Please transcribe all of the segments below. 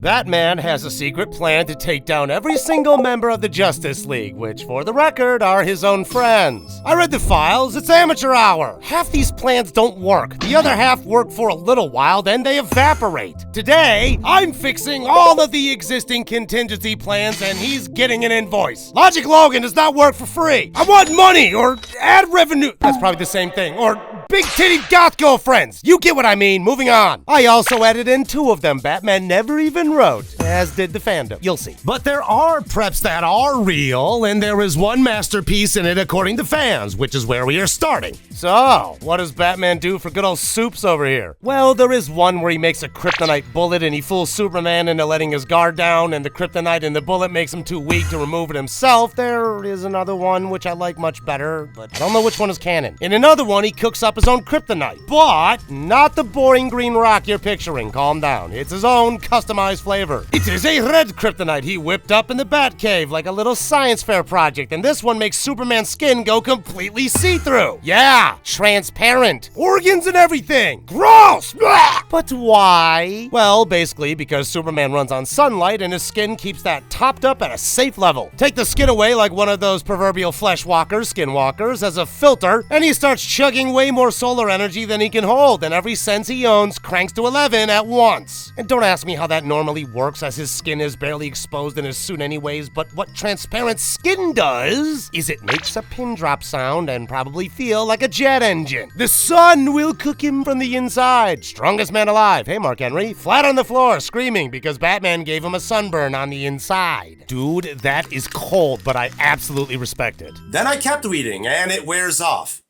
Batman has a secret plan to take down every single member of the Justice League, which, for the record, are his own friends. I read the files, it's amateur hour. Half these plans don't work. The other half work for a little while, then they evaporate. Today, I'm fixing all of the existing contingency plans and he's getting an invoice. Logic Logan does not work for free. I want money or ad revenue. That's probably the same thing. Or big titty goth girlfriends. You get what I mean. Moving on. I also added in 2 of them Batman never even wrote, as did the fandom. You'll see. But there are preps that are real, and there is one masterpiece in it according to fans, which is where we are starting. So, what does Batman do for good old Soups over here? Well, there is one where he makes a kryptonite bullet and he fools Superman into letting his guard down, and the kryptonite in the bullet makes him too weak to remove it himself. There is another one which I like much better, but I don't know which one is canon. In another one, he cooks up his own kryptonite, but not the boring green rock you're picturing. Calm down. It's his own customized flavor. It is a red kryptonite he whipped up in the Batcave like a little science fair project, and this one makes Superman's skin go completely see-through. Yeah, transparent. Organs and everything. Gross! Blah! But why? Well, basically because Superman runs on sunlight and his skin keeps that topped up at a safe level. Take the skin away like one of those proverbial flesh walkers, skinwalkers, as a filter, and he starts chugging way more solar energy than he can hold, and every sense he owns cranks to 11 at once. And don't ask me how that normally works, as his skin is barely exposed in his suit anyways, but what transparent skin does is it makes a pin drop sound and probably feel like a jet engine. The sun will cook him from the inside. Strongest man alive. Hey, Mark Henry. Flat on the floor, screaming because Batman gave him a sunburn on the inside. Dude, that is cold, but I absolutely respect it. Then I kept reading, and it wears off.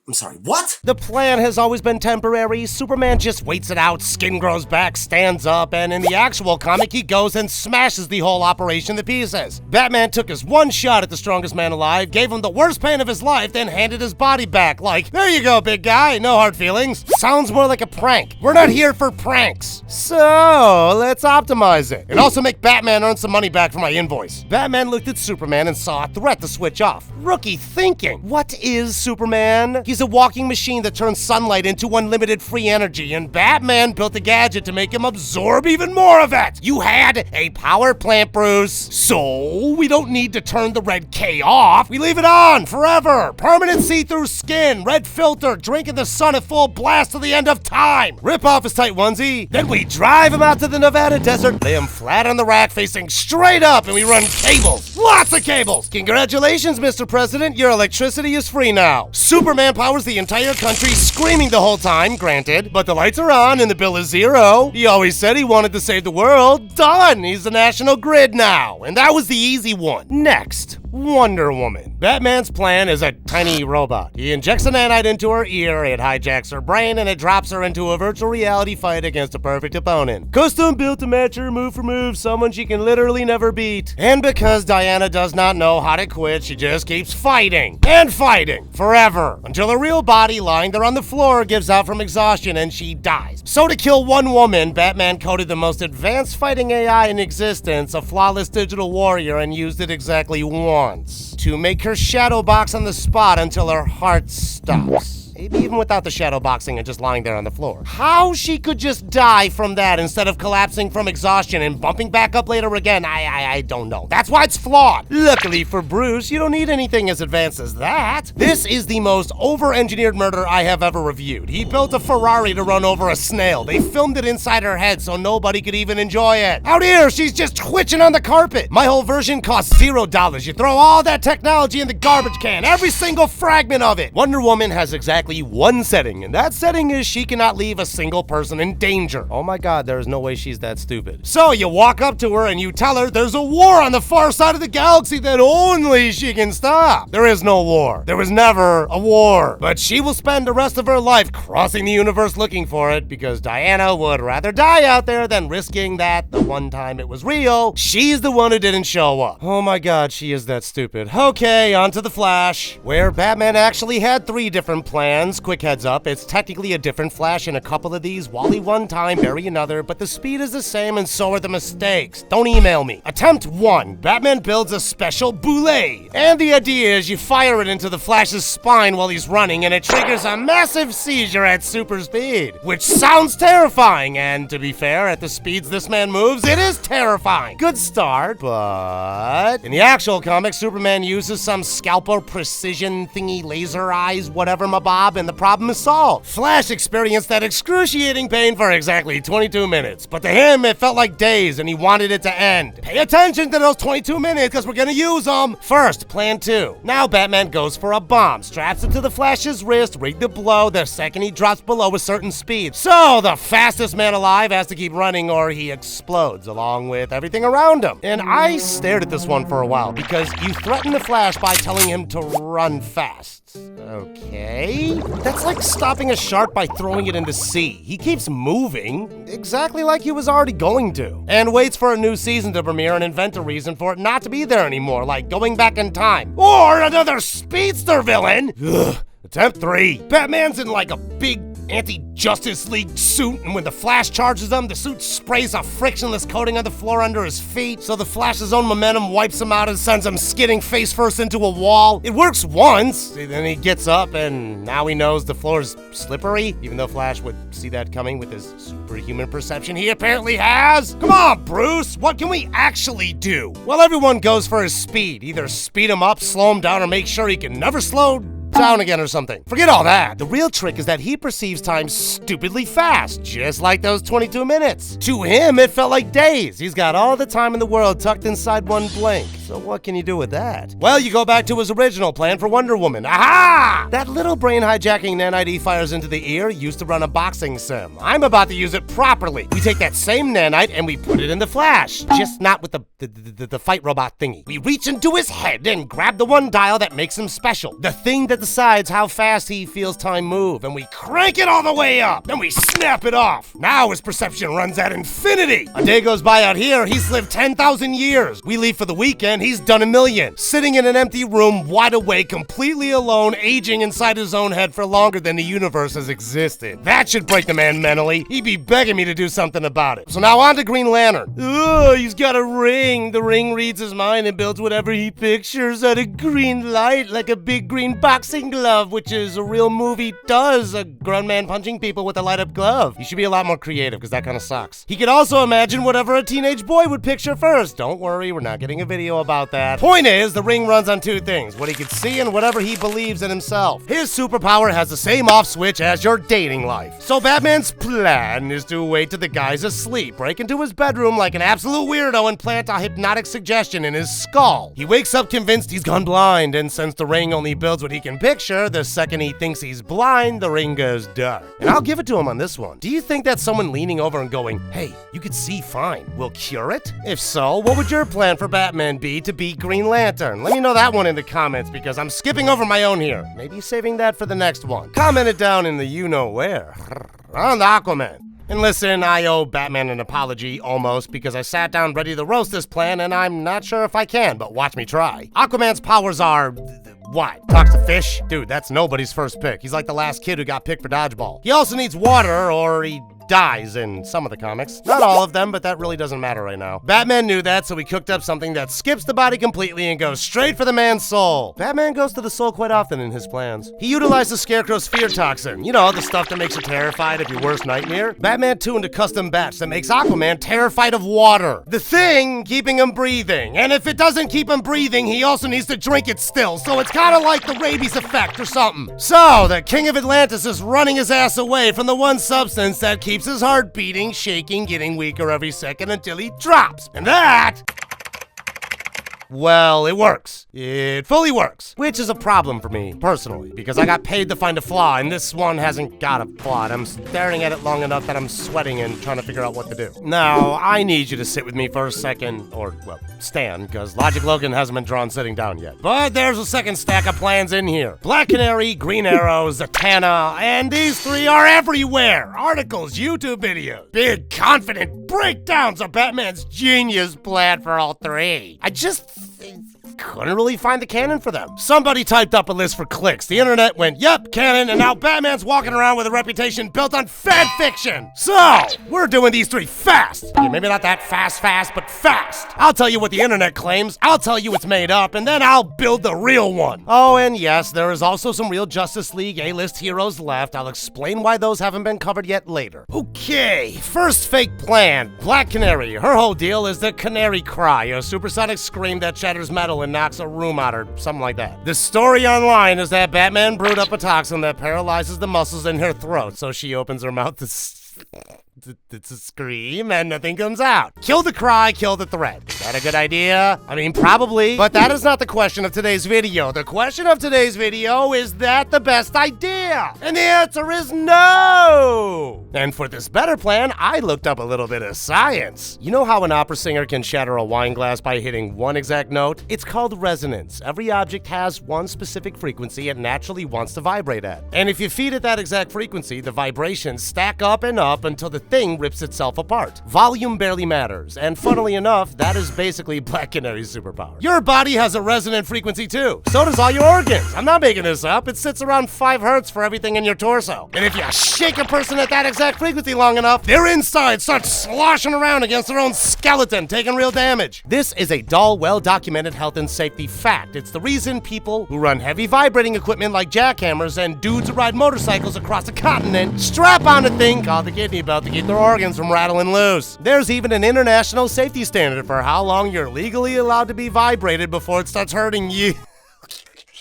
I'm sorry, what? The plan has always been temporary. Superman just waits it out, skin grows back, stands up, and in the actual comic, he goes and smashes the whole operation to pieces. Batman took his one shot at the strongest man alive, gave him the worst pain of his life, then handed his body back like, there you go, big guy, no hard feelings. Sounds more like a prank. We're not here for pranks. So, let's optimize it. And also make Batman earn some money back for my invoice. Batman looked at Superman and saw a threat to switch off. Rookie thinking. What is Superman? He's a walking machine that turns sunlight into unlimited free energy, and Batman built a gadget to make him absorb even more of it. You had a power plant, Bruce. So, we don't need to turn the red K off. We leave it on forever. Permanent see-through skin, red filter, drinking the sun at full blast to the end of time. Rip off his tight onesie. Then we drive him out to the Nevada desert, lay him flat on the rack facing straight up, and we run cables. Lots of cables. Congratulations, Mr. President. Your electricity is free now. Superman powers the entire country, screaming the whole time, granted, but the lights are on and the bill is 0. He always said he wanted to save the world. Done! He's the national grid now, and that was the easy one. Next, Wonder Woman. Batman's plan is a tiny robot. He injects a nanite into her ear, it hijacks her brain, and it drops her into a virtual reality fight against a perfect opponent. Custom built to match her move for move, someone she can literally never beat. And because Diana does not know how to quit, she just keeps fighting and fighting forever until her real body lying there on the floor gives out from exhaustion and she dies. So to kill one woman, Batman coded the most advanced fighting AI in existence, a flawless digital warrior, and used it exactly once to make her shadow box on the spot until her heart stops. Maybe even without the shadow boxing and just lying there on the floor. How she could just die from that instead of collapsing from exhaustion and bumping back up later again, I don't know. That's why it's flawed. Luckily for Bruce, you don't need anything as advanced as that. This is the most over-engineered murder I have ever reviewed. He built a Ferrari to run over a snail. They filmed it inside her head so nobody could even enjoy it. Out here, she's just twitching on the carpet. My whole version costs $0. You throw all that technology in the garbage can, every single fragment of it. Wonder Woman has exactly one setting, and that setting is she cannot leave a single person in danger. Oh my god, there is no way she's that stupid. So you walk up to her and you tell her there's a war on the far side of the galaxy that only she can stop. There is no war. There was never a war. But she will spend the rest of her life crossing the universe looking for it because Diana would rather die out there than risking that the one time it was real. She's the one who didn't show up. Oh my god, she is that stupid. Okay, on to the Flash, where Batman actually had 3 different plans plans. Quick heads up, it's technically a different Flash in a couple of these. Wally one time, Barry another, but the speed is the same and so are the mistakes. Don't email me. Attempt 1. Batman builds a special boulet. And the idea is you fire it into the Flash's spine while he's running and it triggers a massive seizure at super speed. Which sounds terrifying, and to be fair, at the speeds this man moves, it is terrifying. Good start, but in the actual comic, Superman uses some scalpel precision thingy laser eyes, whatever mabob, and the problem is solved. Flash experienced that excruciating pain for exactly 22 minutes, but to him, it felt like days and he wanted it to end. Pay attention to those 22 minutes because we're gonna use them. First, plan 2. Now Batman goes for a bomb, straps it to the Flash's wrist, rigged to blow the second he drops below a certain speed. So the fastest man alive has to keep running or he explodes along with everything around him. And I stared at this one for a while because you threaten the Flash by telling him to run fast. Okay. That's like stopping a shark by throwing it in the sea. He keeps moving, exactly like he was already going to. And waits for a new season to premiere and invent a reason for it not to be there anymore, like going back in time. Or another speedster villain! Ugh. Attempt 3. Batman's in like a big anti-Justice League suit, and when the Flash charges him, the suit sprays a frictionless coating on the floor under his feet, so the Flash's own momentum wipes him out and sends him skidding face first into a wall. It works once, then he gets up, and now he knows the floor's slippery, even though Flash would see that coming with his superhuman perception he apparently has. Come on, Bruce, what can we actually do? Well, everyone goes for his speed. Either speed him up, slow him down, or make sure he can never slow down again or something. Forget all that. The real trick is that he perceives time stupidly fast, just like those 22 minutes. To him, it felt like days. He's got all the time in the world tucked inside one blink. So what can you do with that? Well, you go back to his original plan for Wonder Woman. Aha! That little brain hijacking nanite he fires into the ear used to run a boxing sim. I'm about to use it properly. We take that same nanite and we put it in the Flash. Just not with the fight robot thingy. We reach into his head and grab the one dial that makes him special. The thing that decides how fast he feels time move, and we crank it all the way up. Then we snap it off. Now his perception runs at infinity. A day goes by out here, he's lived 10,000 years. We leave for the weekend, he's done 1,000,000. Sitting in an empty room, wide awake, completely alone, aging inside his own head for longer than the universe has existed. That should break the man mentally. He'd be begging me to do something about it. So now on to Green Lantern. Ugh, he's got a ring. The ring reads his mind and builds whatever he pictures out of green light, like a big green boxing glove, which is a real movie does. A grown man punching people with a light-up glove. He should be a lot more creative, because that kind of sucks. He could also imagine whatever a teenage boy would picture first. Don't worry, we're not getting a video about that. Point is, the ring runs on 2 things, what he can see and whatever he believes in himself. His superpower has the same off switch as your dating life. So Batman's plan is to wait till the guy's asleep, break into his bedroom like an absolute weirdo and plant a hypnotic suggestion in his skull. He wakes up convinced he's gone blind, and since the ring only builds what he can picture, the second he thinks he's blind, the ring goes dark. And I'll give it to him on this one. Do you think that someone leaning over and going, "Hey, you could see fine," will cure it? If so, what would your plan for Batman be to beat Green Lantern? Let me know that one in the comments, because I'm skipping over my own here. Maybe saving that for the next one. Comment it down in the you-know-where. On the Aquaman. And listen, I owe Batman an apology, almost, because I sat down ready to roast this plan, and I'm not sure if I can, but watch me try. Aquaman's powers are... what? Talks to fish? Dude, that's nobody's first pick. He's like the last kid who got picked for dodgeball. He also needs water, or he dies in some of the comics. Not all of them, but that really doesn't matter right now. Batman knew that, so he cooked up something that skips the body completely and goes straight for the man's soul. Batman goes to the soul quite often in his plans. He utilized the Scarecrow's fear toxin. You know, the stuff that makes you terrified of your worst nightmare. Batman tuned a custom batch that makes Aquaman terrified of water. The thing keeping him breathing. And if it doesn't keep him breathing, he also needs to drink it still, so it's kind of like the rabies effect or something. So, the King of Atlantis is running his ass away from the one substance that keeps his heart beating, shaking, getting weaker every second until he drops. And that... well, it works. It fully works. Which is a problem for me, personally, because I got paid to find a flaw, and this one hasn't got a flaw. And I'm staring at it long enough that I'm sweating and trying to figure out what to do. Now, I need you to sit with me for a second, or, well, stand, because Logic Logan hasn't been drawn sitting down yet. But there's a second stack of plans in here. Black Canary, Green Arrow, Zatanna, and these 3 are everywhere. Articles, YouTube videos, big, confident breakdowns of Batman's genius plan for all 3. couldn't really find the canon for them. Somebody typed up a list for clicks. The internet went, yep, canon, and now Batman's walking around with a reputation built on fan fiction. So, we're doing these three fast. Okay, maybe not that fast, but fast. I'll tell you what the internet claims, I'll tell you it's made up, and then I'll build the real one. Oh, and yes, there is also some real Justice League A-list heroes left. I'll explain why those haven't been covered yet later. Okay, first fake plan. Black Canary. Her whole deal is the Canary cry, a supersonic scream that shatters metal and knocks a room out or something like that. The story online is that Batman brewed up a toxin that paralyzes the muscles in her throat, so she opens her mouth to scream and nothing comes out. Kill the cry, kill the threat. Is that a good idea? I mean, probably, but that is not the question of today's video. The question of today's video is that the best idea? And the answer is no! And for this better plan, I looked up a little bit of science. You know how an opera singer can shatter a wine glass by hitting one exact note? It's called resonance. Every object has one specific frequency it naturally wants to vibrate at. And if you feed it that exact frequency, the vibrations stack up and up until the thing rips itself apart. Volume barely matters, and funnily enough, that is basically Black Canary's superpower. Your body has a resonant frequency too. So does all your organs. I'm not making this up. It sits around 5 hertz for everything in your torso. And if you shake a person at that exact frequency long enough, their inside starts sloshing around against their own skeleton, taking real damage. This is a dull, well-documented health and safety fact. It's the reason people who run heavy vibrating equipment like jackhammers and dudes who ride motorcycles across the continent strap on a thing called the kidney belt to keep their organs from rattling loose. There's even an international safety standard for how long you're legally allowed to be vibrated before it starts hurting you.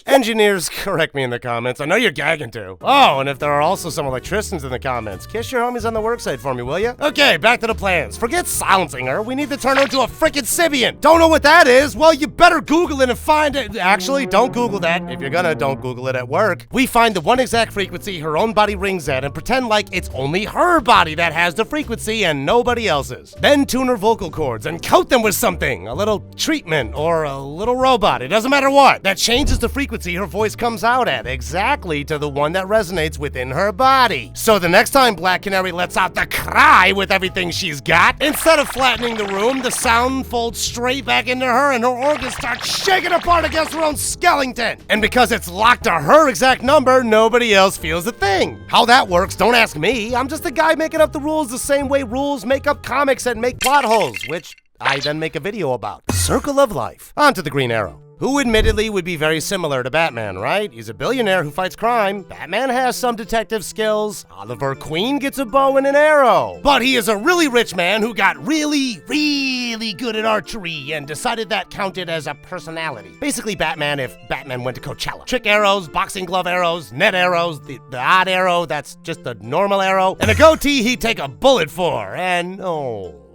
Engineers, correct me in the comments. I know you're gagging too. Oh, and if there are also some electricians in the comments, kiss your homies on the worksite for me, will ya? Okay, back to the plans. Forget silencing her. We need to turn her into a frickin' Sibian. Don't know what that is? Well, you better Google it and find it. Actually, don't Google that. If you're gonna, don't Google it at work. We find the one exact frequency her own body rings at and pretend like it's only her body that has the frequency and nobody else's. Then tune her vocal cords and coat them with something. A little treatment or a little robot. It doesn't matter what. That changes the frequency her voice comes out at, exactly to the one that resonates within her body. So the next time Black Canary lets out the cry with everything she's got, instead of flattening the room, the sound folds straight back into her and her organs start shaking apart against her own skeleton. And because it's locked to her exact number, nobody else feels a thing. How that works, don't ask me. I'm just a guy making up the rules the same way rules make up comics and make plot holes, which I then make a video about. Circle of life. On to the Green Arrow, who admittedly would be very similar to Batman, right? He's a billionaire who fights crime. Batman has some detective skills. Oliver Queen gets a bow and an arrow. But he is a really rich man who got really good at archery and decided that counted as a personality. Basically Batman if Batman went to Coachella. Trick arrows, boxing glove arrows, net arrows, the odd arrow, that's just a normal arrow, and a goatee he'd take a bullet for, and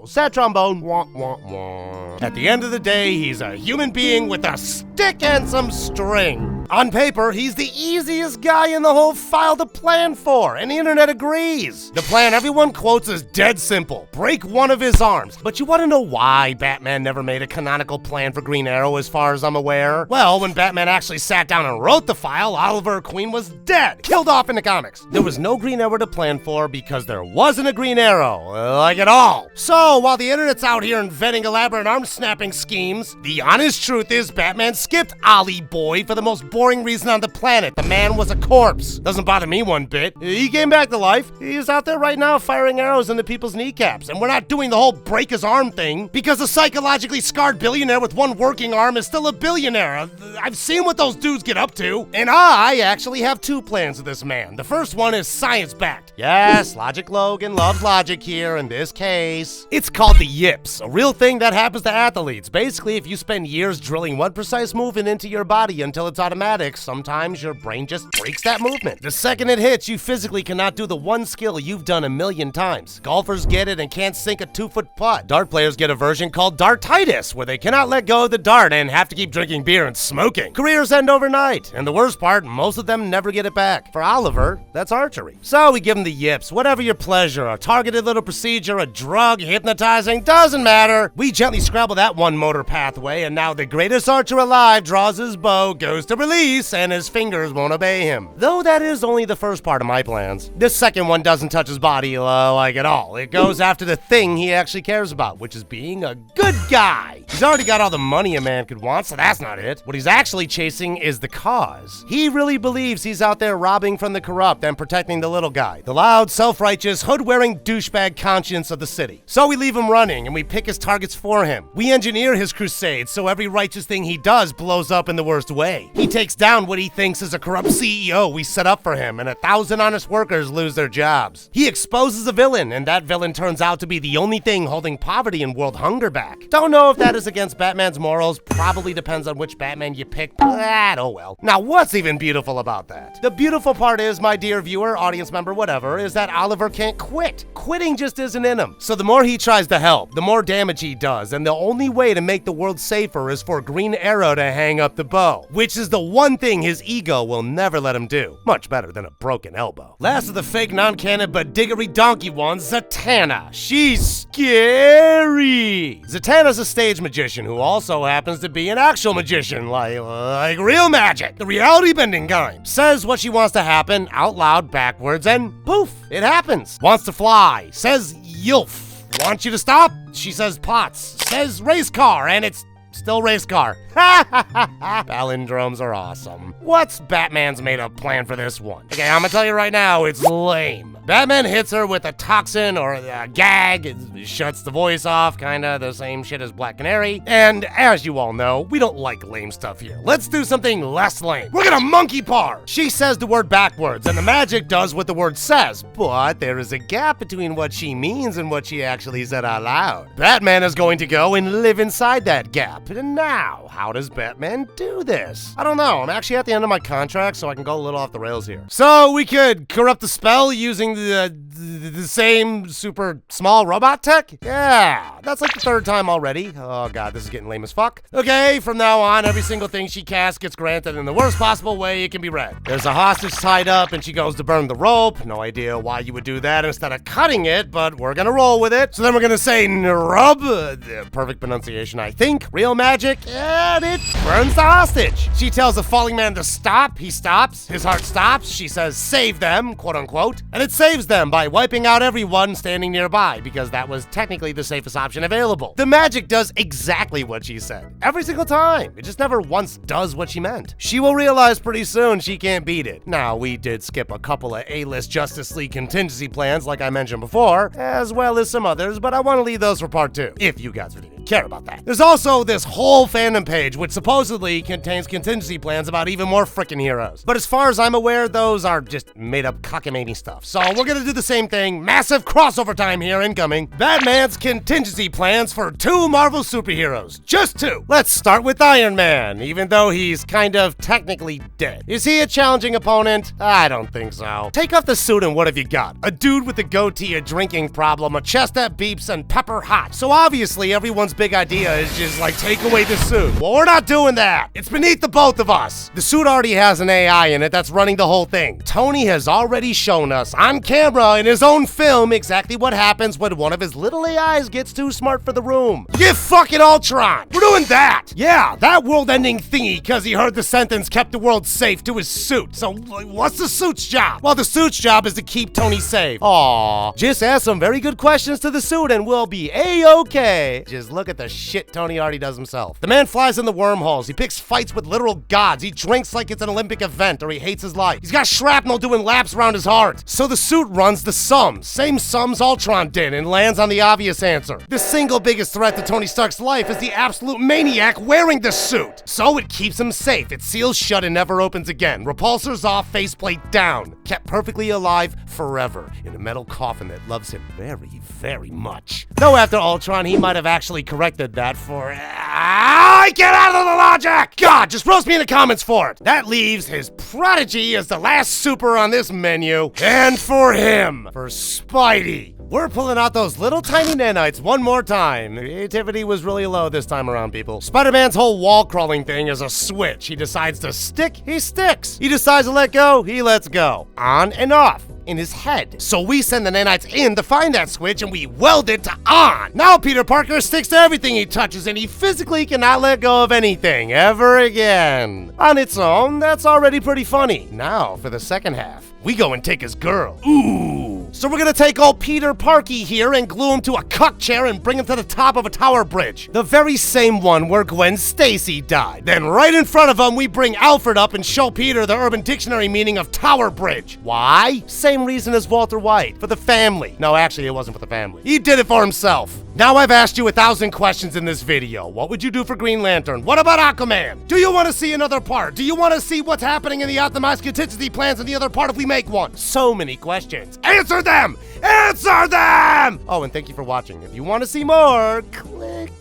sad trombone. Wah, wah, wah. At the end of the day, he's a human being with a stick and some string. On paper, he's the easiest guy in the whole file to plan for, and the internet agrees. The plan everyone quotes is dead simple. Break one of his arms. But you want to know why Batman never made a canonical plan for Green Arrow as far as I'm aware? Well, when Batman actually sat down and wrote the file, Oliver Queen was dead, killed off in the comics. There was no Green Arrow to plan for because there wasn't a Green Arrow, like at all. So, while the internet's out here inventing elaborate arm-snapping schemes, the honest truth is Batman skipped Ollie Boy for the most boring reason on the planet. The man was a corpse. Doesn't bother me one bit. He came back to life. He's out there right now firing arrows into people's kneecaps. And we're not doing the whole break his arm thing because a psychologically scarred billionaire with one working arm is still a billionaire. I've seen what those dudes get up to. And I actually have 2 plans with this man. The first one is science-backed. Yes, Logic Logan loves logic here in this case. It's called the yips, a real thing that happens to athletes. Basically, if you spend years drilling one precise movement into your body until it's automatic, sometimes your brain just breaks that movement. The second it hits, you physically cannot do the one skill you've done 1,000,000 times. Golfers get it and can't sink a 2-foot putt. Dart players get a version called dartitis, where they cannot let go of the dart and have to keep drinking beer and smoking. Careers end overnight, and the worst part, most of them never get it back. For Oliver, that's archery. So we give him the yips, whatever your pleasure, a targeted little procedure, a drug, hypnotizing, doesn't matter. We gently scrabble that one motor pathway, and now the greatest archer alive draws his bow, goes to release release, and his fingers won't obey him. Though that is only the first part of my plans. This second one doesn't touch his body, like at all. It goes after the thing he actually cares about, which is being a good guy. He's already got all the money a man could want, so that's not it. What he's actually chasing is the cause. He really believes he's out there robbing from the corrupt and protecting the little guy, the loud, self-righteous, hood-wearing douchebag conscience of the city. So we leave him running, and we pick his targets for him. We engineer his crusade so every righteous thing he does blows up in the worst way. He takes down what he thinks is a corrupt CEO we set up for him, and 1,000 honest workers lose their jobs. He exposes a villain, and that villain turns out to be the only thing holding poverty and world hunger back. Don't know if that is against Batman's morals, probably depends on which Batman you pick, but oh well. Now what's even beautiful about that? The beautiful part is, my dear viewer, audience member, whatever, is that Oliver can't quit. Quitting just isn't in him. So the more he tries to help, the more damage he does, and the only way to make the world safer is for Green Arrow to hang up the bow, which is the one thing his ego will never let him do. Much better than a broken elbow. Last of the fake non-canon but diggery donkey ones, Zatanna. She's scary. Zatanna's a stage magician who also happens to be an actual magician, like real magic, the reality bending kind. Says what she wants to happen out loud backwards and poof, it happens. Wants to fly, says yilf. Want you to stop? She says pots. Says race car, and it's still race car. Palindromes are awesome. What's Batman's made-up plan for this one? Okay, I'm gonna tell you right now, it's lame. Batman hits her with a toxin or a gag, it shuts the voice off, kinda the same shit as Black Canary. And as you all know, we don't like lame stuff here. Let's do something less lame. We're gonna monkey paw. She says the word backwards, and the magic does what the word says, but there is a gap between what she means and what she actually said out loud. Batman is going to go and live inside that gap. And now, how does Batman do this? I don't know. I'm actually at the end of my contract, so I can go a little off the rails here. So we could corrupt the spell using the same super small robot tech? Yeah, that's like the third time already. Oh god, this is getting lame as fuck. Okay, from now on, every single thing she casts gets granted in the worst possible way it can be read. There's a hostage tied up and she goes to burn the rope. No idea why you would do that instead of cutting it, but we're gonna roll with it. So then we're gonna say nrub, perfect pronunciation I think, real magic, and it burns the hostage. She tells the falling man to stop, he stops, his heart stops, she says save them, quote unquote, and it saves them by wiping out everyone standing nearby, because that was technically the safest option available. The magic does exactly what she said, every single time. It just never once does what she meant. She will realize pretty soon she can't beat it. Now, we did skip a couple of A-list Justice League contingency plans like I mentioned before, as well as some others, but I want to leave those for part 2, if you guys really care about that. There's also this whole fandom page which supposedly contains contingency plans about even more frickin' heroes. But as far as I'm aware, those are just made up cockamamie stuff. So we're gonna do the same thing. Massive crossover time here incoming. Batman's contingency plans for 2 Marvel superheroes. Just 2. Let's start with Iron Man, even though he's kind of technically dead. Is he a challenging opponent? I don't think so. Take off the suit and what have you got? A dude with a goatee, a drinking problem, a chest that beeps, and pepper hot. So obviously everyone's big idea is just like take away the suit. Well, we're not doing that. It's beneath the both of us. The suit already has an AI in it that's running the whole thing. Tony has already shown us on camera in his own film exactly what happens when one of his little AIs gets too smart for the room. Give fucking Ultron. We're doing that. Yeah, that world-ending thingy because he heard the sentence kept the world safe to his suit. So what's the suit's job? Well, the suit's job is to keep Tony safe. Aww. Just ask some very good questions to the suit and we'll be A-okay. Just look at the shit Tony already does himself. The man flies in the wormholes. He picks fights with literal gods. He drinks like it's an Olympic event or he hates his life. He's got shrapnel doing laps around his heart. So the suit runs the sums. Same sums Ultron did and lands on the obvious answer. The single biggest threat to Tony Stark's life is the absolute maniac wearing the suit. So it keeps him safe. It seals shut and never opens again. Repulsors off, faceplate down. Kept perfectly alive forever in a metal coffin that loves him very, very much. Though after Ultron, he might have actually corrected that for... get out of the logic! God, just roast me in the comments for it. That leaves his prodigy as the last super on this menu. And for him, for Spidey. We're pulling out those little tiny nanites one more time. Creativity was really low this time around, people. Spider-Man's whole wall crawling thing is a switch. He decides to stick, he sticks. He decides to let go, he lets go. On and off. in his head. So we send the nanites in to find that switch and we weld it to on. Now Peter Parker sticks to everything he touches and he physically cannot let go of anything ever again. On its own, that's already pretty funny. Now for the second half. We go and take his girl. Ooh. So we're gonna take old Peter Parky here and glue him to a cuck chair and bring him to the top of a tower bridge. The very same one where Gwen Stacy died. Then right in front of him, we bring Alfred up and show Peter the Urban Dictionary meaning of tower bridge. Why? Same reason as Walter White. For the family. No, actually, it wasn't for the family. He did it for himself. Now I've asked you 1,000 questions in this video. What would you do for Green Lantern? What about Aquaman? Do you want to see another part? Do you want to see what's happening in the optimized contingency plans in the other part if we make one? So many questions. Answer them! Answer them! Oh, and thank you for watching. If you want to see more, click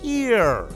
here.